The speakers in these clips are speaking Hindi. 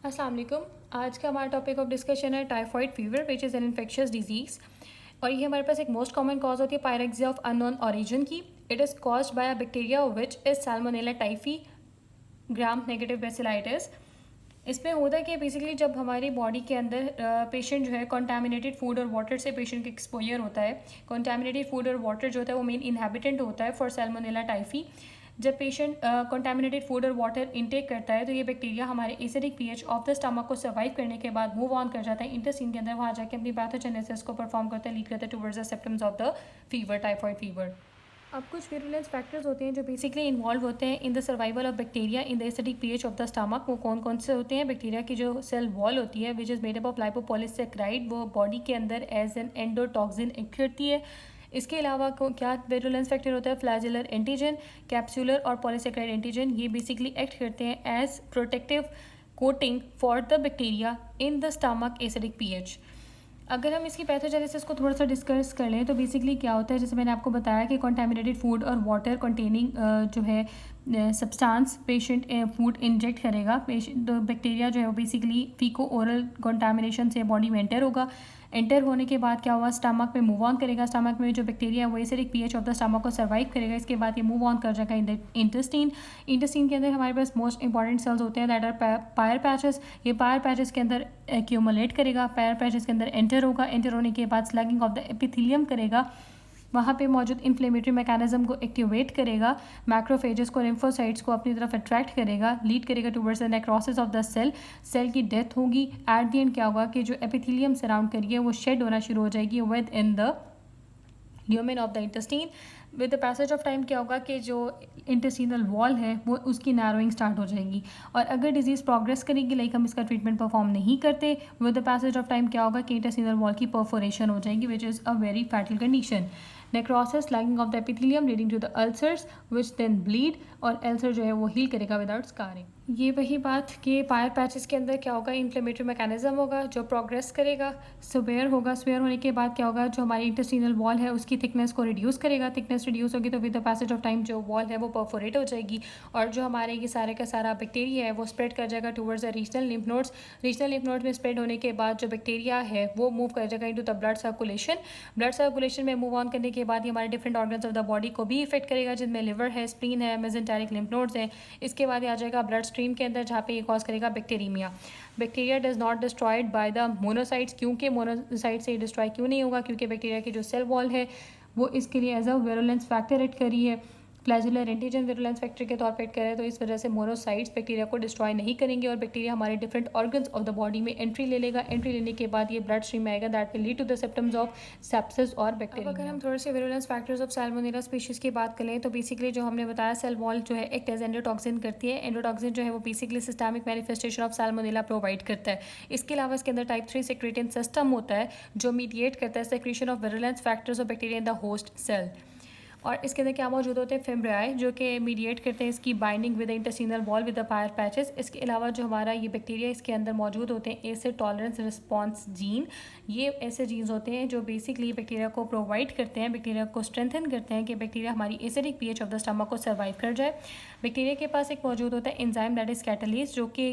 अस्सलाम वालेकुम। आज का हमारा टॉपिक ऑफ डिस्कशन है typhoid fever which is an infectious disease. और ये हमारे पास एक मोस्ट कॉमन कॉज होती है पायरेक्सिया ऑफ अननोन ओरिजिन की। It is caused by a bacteria which is salmonella typhi gram negative bacillitis. इसमें होता है कि बेसिकली जब हमारी बॉडी के अंदर पेशेंट जो है कॉन्टामिनेटेड फूड और वाटर से पेशेंट का एक्सपोजर होता है। कॉन्टामिनेटेड फूड और वाटर जो होता है वो मेन इनहेबिटेंट होता है फॉर सैल्मोनेला टाइफी। जब पेशेंट कॉन्टामिनेटेड फूड और वाटर इनटेक करता है तो ये बैक्टीरिया हमारे acidic pH of the stomach को सर्वाइव करने के बाद मूव ऑन कर जाता है इंटेस्टाइन के अंदर, वहाँ जाके अपनी पैथोजेनेसिस को परफॉर्म करता है, लीड करता है towards the symptoms of the fever, typhoid fever. अब कुछ विरुलेंस फैक्टर्स होते हैं जो बेसिकली इन्वॉल्व होते हैं in the survival of bacteria in the acidic pH of the stomach. वो कौन कौन से होते हैं? बैक्टीरिया की जो सेल वॉल होती है which is made up of lipopolysaccharide, वो बॉडी के अंदर एज एन एंडोटॉक्सिन एक्ट करती है। इसके अलावा क्या विरुलेंस फैक्टर होता है? फ्लैजेलर एंटीजन, कैप्सूलर और पॉलीसैकेराइड एंटीजन। ये बेसिकली एक्ट करते हैं as protective coating for the bacteria in the stomach acidic pH. अगर हम इसकी पैथोजेनेसिस को थोड़ा सा डिस्कस कर लें तो बेसिकली क्या होता है, जैसे मैंने आपको बताया कि कॉन्टामिनेटेड फूड और वाटर कंटेनिंग जो है सब्सटेंस पेशेंट फूड इंजेक्ट करेगा, पेशेंट तो बैक्टीरिया जो है वो बेसिकली फीको ओरल कंटामिनेशन से बॉडी में एंटर होगा। एंटर होने के बाद क्या हुआ, स्टमक में मूव ऑन करेगा। स्टमक में जो बैक्टीरिया है वो acidic pH of the stomach को सर्वाइव करेगा। इसके बाद ये मूव ऑन कर जाएगा इन द इंटेस्टाइन। इंटेस्टाइन के अंदर हमारे पास मोस्ट इंपॉर्टेंट सेल्स होते हैं दैट आर पायर पैचेस। ये पायर पैचेस के अंदर एक्यूमुलेट करेगा, पायर पैचेस के अंदर एंटर होगा। एंटर होने के बाद स्लैगिंग ऑफ द एपिथेलियम करेगा, वहाँ पे मौजूद इन्फ्लेमेटरी मैकेनिज्म को एक्टिवेट करेगा, मैक्रोफेजेस को, लिम्फोसाइट्स को अपनी तरफ अट्रैक्ट करेगा, लीड करेगा towards the necrosis of the cell. Cell की डेथ होगी। एट द एंड क्या होगा कि जो एपिथेलियम सराउंड करिए वो शेड होना शुरू हो जाएगी with in the lumen of the intestine. With the passage of time क्या होगा कि जो इंटेस्टिनल वॉल है वो उसकी नैरोइंग स्टार्ट हो जाएगी। और अगर डिजीज़ प्रोग्रेस करेगी, लाइक हम इसका ट्रीटमेंट परफॉर्म नहीं करते, with the passage of time क्या होगा कि इंटेस्टिनल वॉल की परफोरेशन हो जाएगी which is a very fatal condition. Necrosis, sloughing of the epithelium leading to the ulcers which then bleed, और अल्सर जो है वो हील करेगा विदाउट स्कारिंग। ये वही बात कि पायर पैचेस के अंदर क्या होगा, इन्फ्लेमेटरी मैकेनिज्म होगा जो प्रोग्रेस करेगा, स्वेयर होगा। स्वेयर होने के बाद क्या होगा, जो हमारी इंटेस्टिनल वॉल है उसकी थिकनेस को रिड्यूस करेगा। थिकनेस रिड्यूस होगी तो with the passage of time जो वॉल है वो परफोरेट हो जाएगी, और जो हमारे ये सारे का सारा बैक्टीरिया है वो स्प्रेड कर जाएगा towards the regional lymph nodes. Regional lymph nodes में स्प्रेड होने के बाद जो बैक्टीरिया है वो मूव कर जाएगा into the blood circulation. Blood circulation में मूव ऑन करने के बाद ये हमारे different organs of the body को भी इफेक्ट करेगा, जिनमें लिवर है, स्प्लीन है, मेसेंटेरिक लिम्फ नोड्स हैं। इसके बाद ये आ जाएगा ब्लड स्ट्रीम के अंदर जहाँ पे ये कॉज करेगा bacteria. Bacteria does not destroyed by the monocytes. क्योंकि मोनोसाइट से डिस्ट्रॉय क्यों नहीं होगा? क्योंकि बैक्टीरिया की जो सेल वॉल है वो इसके लिए as a virulence factor act कर रही है, फ्लैजेलर एंटीजन विरुलेंस फैक्टर के तौर पर एक्ट कर रहे हैं। तो इस वजह से मोनोसाइट्स बैक्टीरिया को डिस्ट्रॉय नहीं करेंगे और बैक्टीरिया हमारे different organs of the body में एंट्री ले लेगा। एंट्री लेने के बाद ये ब्लड स्ट्रीम में आएगा, that will lead to the symptoms of sepsis और बैक्टीरिया। अगर हम थोड़े से virulence factors of Salmonella species की बात करें तो बेसिकली जो हमने बताया सेल वॉल जो है एक्ट एज एंडोटॉक्सिन करती है। एंडोटॉक्सिन जो है वो basically systemic manifestation of Salmonella provide करता है। इसके अलावा इसके अंदर टाइप 3 सेक्रेटिन सिस्टम होता है जो मीडिएट करता है secretion of virulence factors of bacteria in the host cell. और इसके अंदर क्या मौजूद होते हैं? फेम्ब्राई जो कि मीडिएट करते हैं इसकी binding with intestinal wall with the Peyer patches. इसके अलावा जो हमारा ये बैक्टीरिया इसके अंदर मौजूद होते हैं एसिड टॉलरेंस रिस्पॉन्स जीन। ये ऐसे जीन्स होते हैं जो बेसिकली बैक्टीरिया को प्रोवाइड करते हैं, बैक्टीरिया को स्ट्रेंथन करते हैं कि बैक्टीरिया हमारी acidic pH of the stomach को सर्वाइव कर जाए। बैक्टीरिया के पास एक मौजूद होता है एंजाइम दैट इज कैटलिस्ट, जो कि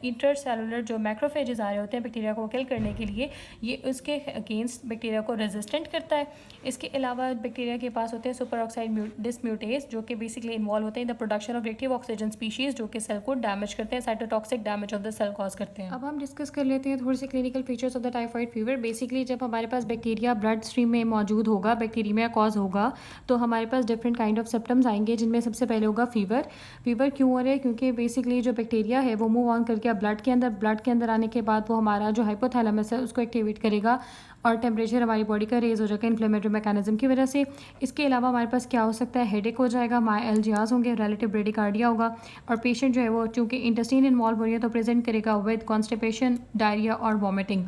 इंटरसेलुलर जो मैक्रोफेजेस आ रहे होते हैं बैक्टीरिया को किल करने के लिए, ये उसके अगेंस्ट बैक्टीरिया को रेजिस्टेंट करता है। इसके अलावा बैक्टीरिया के पास होते हैं सुपर ऑक्साइड डिसम्यूटेज जो कि बेसिकली इन्वॉल्व होते हैं in the production of reactive oxygen species जो कि सेल को डैमेज करते हैं, cytotoxic damage of the cell cause करते हैं। अब हम डिस्कस कर लेते हैं थोड़ी सी clinical features of the typhoid fever. Basically जब हमारे पास बैक्टीरिया ब्लड स्ट्रीम में मौजूद होगा, बैक्टीरिया कॉज होगा, तो हमारे पास डिफरेंट काइंड ऑफ सिम्पटम्स आएंगे, जिनमें सबसे पहले होगा फीवर। फीवर क्यों हो रहा है? क्योंकि बेसिकली जो बैक्टीरिया है वो मूव ऑन करके ब्लड के अंदर आने के बाद वो हमारा जो हाइपोथैलेमस है उसको एक्टिवेट करेगा और टेम्परेचर हमारी बॉडी का रेज हो जाएगा इन्फ्लेमेटरी मैकेनिज्म की वजह से। इसके अलावा हमारे पास क्या हो सकता है? हेडेक हो जाएगा, माइल्जियाज होंगे, रिलेटिव ब्रेडिकार्डिया होगा, और पेशेंट जो है वो चूँकि इंटेस्टाइन इन्वॉल्व हो रही है तो प्रेजेंट करेगा विद कॉन्स्टिपेशन, डायरिया और वॉमिटिंग।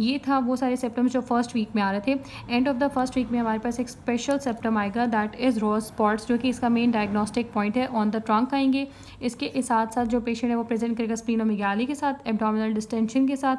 ये था वो सारे सिम्टम्स जो फर्स्ट वीक में आ रहे थे। End of the first week में हमारे पास एक स्पेशल सिम्टम आएगा दैट इज़ रोज स्पॉट्स, जो कि इसका मेन डायग्नोस्टिक पॉइंट है। ऑन द ट्रंक आएंगे। इसके साथ साथ जो पेशेंट है वो प्रेजेंट करेगा स्प्लीनोमेगाली के साथ, एब्डोमिनल डिस्टेंशन के साथ,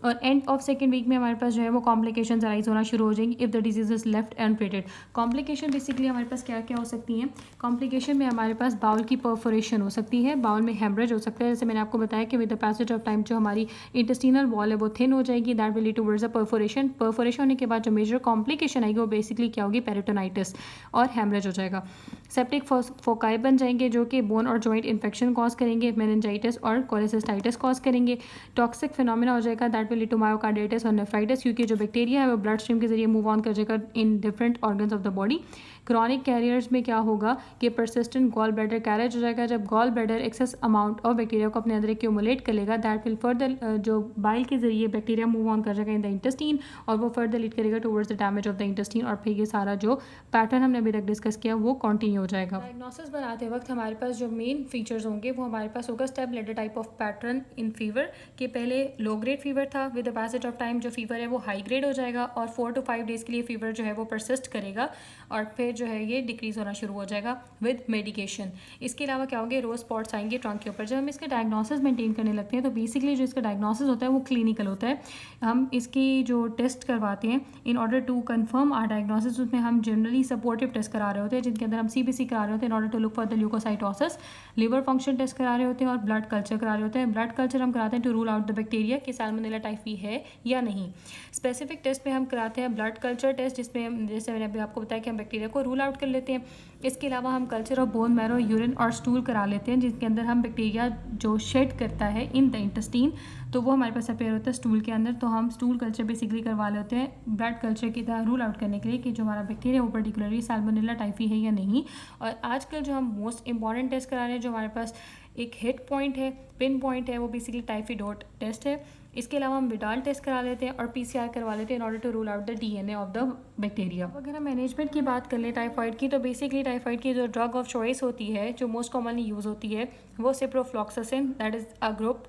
और एंड ऑफ सेकेंड वीक में हमारे पास जो है वो कॉम्प्लिकेशन अराइज होना शुरू हो जाएंगी if the disease is left untreated. Complication basically हमारे पास क्या क्या हो सकती हैं? कॉम्प्लिकेशन में हमारे पास बाउल की परफोरेशन हो सकती है, बाउल में हेमरेज हो सकता है। जैसे मैंने आपको बताया कि with the passage of time जो हमारी इंटेस्टिनल वॉल है वो थिन हो जाएगी, that will lead towards a perforation. Perforation होने के बाद जो मेजर कॉम्प्लिकेशन आएगी वो बेसिकली क्या होगी? पेरिटोनाइटिस और हेमरेज हो जाएगा। सेप्टिक फोकाई बन जाएंगे जो कि बोन और जॉइंट इन्फेक्शन कॉज करेंगे, मेनिंजाइटिस और कोलेसिस्टाइटिस कॉज करेंगे। टॉक्सिक फिनोमिना हो जाएगा, that will lead to myocarditis और नेफ्राइटिस, क्योंकि जो बैक्टीरिया है वो ब्लड स्ट्रीम के जरिए मूव ऑन कर जाएगा in different organs of the body. Chronic carriers में क्या होगा कि परसिस्टेंट गॉल ब्लैडर कैरेज हो जाएगा। जब gall bladder excess amount of bacteria को अपने अंदर एक्यूमुलेट कर लेगा, दैट विल फर्दर जो बाइल के जरिए बैक्टीरिया मूव ऑन कर जाएगा इन द इंटेस्टीन और वो फर्दर लीड करेगा towards the damage of the intestine, और फिर ये सारा जो पैटर्न हमने अभी तक डिस्कस किया वो कंटिन्यू हो जाएगा। डायग्नोसिस बनाते वक्त हमारे पास जो मेन फीचर्स होंगे वो हमारे पास होगा step ladder type of pattern in fever, कि पहले लो ग्रेड फीवर था, with the passage of time जो फीवर है वो हाई ग्रेड हो जाएगा और 4 to 5 डेज़ के लिए फीवर जो है वो परसिस्ट करेगा और फिर जो है ये डिक्रीज होना शुरू हो जाएगा विद मेडिकेशन। इसके अलावा क्या होंगे? रोज स्पॉट्स आएंगे ट्रंक के ऊपर। जब हम इसका डायग्नोसिस मेंटेन करने लगते हैं तो बेसिकली जो इसका डायग्नोसिस होता है वो क्लिनिकल होता है। हम इसकी जो टेस्ट करवाते हैं in order to confirm our diagnosis, उसमें हम जनरली सपोर्टिव टेस्ट करा रहे होते हैं जिनके अंदर हम CBC करा रहे होते हैं in order to look for the leukocytosis. Liver function test करा रहे होते हैं और ब्लड कल्चर करा रहे होते हैं। ब्लड कल्चर हम कराते हैं to rule out the bacteria कि सैल्मोनेला टाइफी है या नहीं। स्पेसिफिक टेस्ट में हम कराते हैं ब्लड कल्चर टेस्ट, जिसमें जैसे मैंने अभी आपको बताया कि हम बैक्टीरिया को रूल आउट कर लेते हैं। इसके अलावा हम culture of bone marrow, urine और स्टूल करा लेते हैं जिसके अंदर हम बैक्टीरिया जो शेड करता है इन द इंटेस्टीन तो वो हमारे पास अपेयर होता है स्टूल के अंदर, तो हम स्टूल कल्चर बेसिकली करवा लेते हैं ब्लड कल्चर की तरह रूल आउट करने के लिए कि जो हमारा बैक्टीरिया वो पर्टिकुलरली सैल्मोनेला टाइफी है या नहीं। और आजकल जो हम मोस्ट इंपॉर्टेंट टेस्ट करा रहे हैं जो हमारे पास एक हिट पॉइंट है, पिन पॉइंट है, वो बेसिकली टाइफीडोट टेस्ट है। इसके अलावा हम विडाल टेस्ट करा लेते हैं और PCR करवा लेते हैं in order to rule out the DNA of the bacteria. अगर हम मैनेजमेंट की बात कर लें टाइफाइड की, तो बेसिकली टाइफाइड की जो ड्रग ऑफ चॉइस होती है जो मोस्ट कॉमनली यूज़ होती है वो ciprofloxacin, that is a group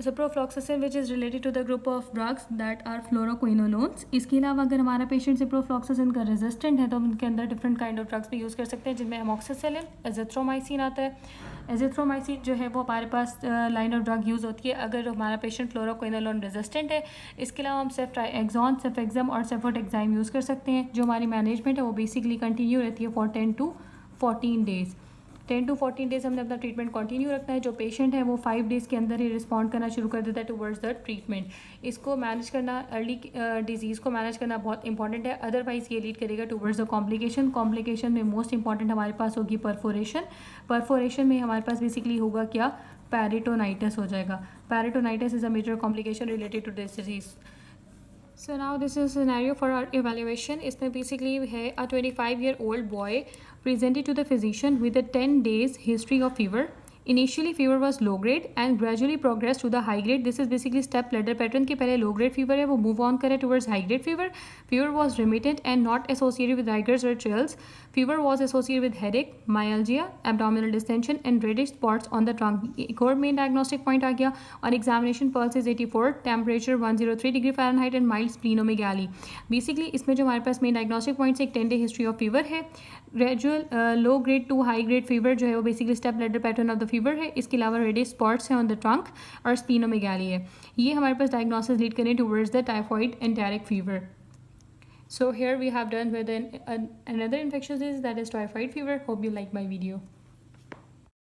ciprofloxacin which is related to the group of drugs that are fluoroquinolones। इसके अलावा अगर हमारा पेशेंट ciprofloxacin का रेजिस्टेंट है तो हम उनके अंदर डिफरेंट काइंड ऑफ ड्रग्स भी यूज़ कर सकते हैं जिनमें अमोक्सिसिलिन, एजिथ्रोमाइसिन आता है। एजिथ्रोमाइसिन जो है वो हमारे पास लाइन ऑफ ड्रग यूज़ होती है अगर हमारा पेशेंट फ्लोरोक्विनोलोन रेजिस्टेंट है। इसके अलावा हम सेफ्ट्राएक्सोन, सेफेक्सम और सेफोटेक्साइम यूज़ कर सकते हैं। जो हमारी मैनेजमेंट है वो बेसिकली कंटिन्यू रहती है for 10 to 14 days. 10 to 14 days हमने अपना ट्रीटमेंट कंटिन्यू रखना है। जो पेशेंट है वो 5 डेज़ के अंदर ही रिस्पॉन्ड करना शुरू कर देता है टुवर्ड्स द ट्रीटमेंट। इसको मैनेज करना, अर्ली डिजीज़ को मैनेज करना बहुत इंपॉर्टेंट है, अदरवाइज ये लीड करेगा टुवर्ड्स द कॉम्प्लिकेशन। कॉम्प्लिकेशन में मोस्ट इंपॉर्टेंट हमारे पास होगी परफोरेशन। परफोरेशन में हमारे पास बेसिकली होगा क्या? पेरिटोनाइटिस हो जाएगा। Peritonitis is a major complication related to this disease. So now this is a scenario for our evaluation। इसमें basically है a 25-year-old boy presented to the physician with a 10 days history of fever। Initially fever was low grade and gradually progressed to the high grade। This is basically step ladder pattern कि पहले low grade fever है वो move on करे towards high grade fever। Fever was remittent and not associated with rigors or chills। Fever was associated with headache, myalgia, abdominal distension and reddish spots on the trunk। एक और main diagnostic point आ गया। On examination pulse is 84, temperature 103 degree Fahrenheit and mild splenomegaly। Basically इसमें जो हमारे पास main diagnostic points एक 10 day history of fever है। Gradual low grade two high grade fever जो है वो basically step ladder pattern of the fever है। इसके अलावा रेडिश स्पॉट्स हैं ऑन द ट्रंक और स्प्लीनोमेगाली है। ये हमारे पास डायग्नोसिस लीड करें towards the typhoid enteric fever. So here we have done with another infectious disease, that is typhoid fever. Hope you like my video.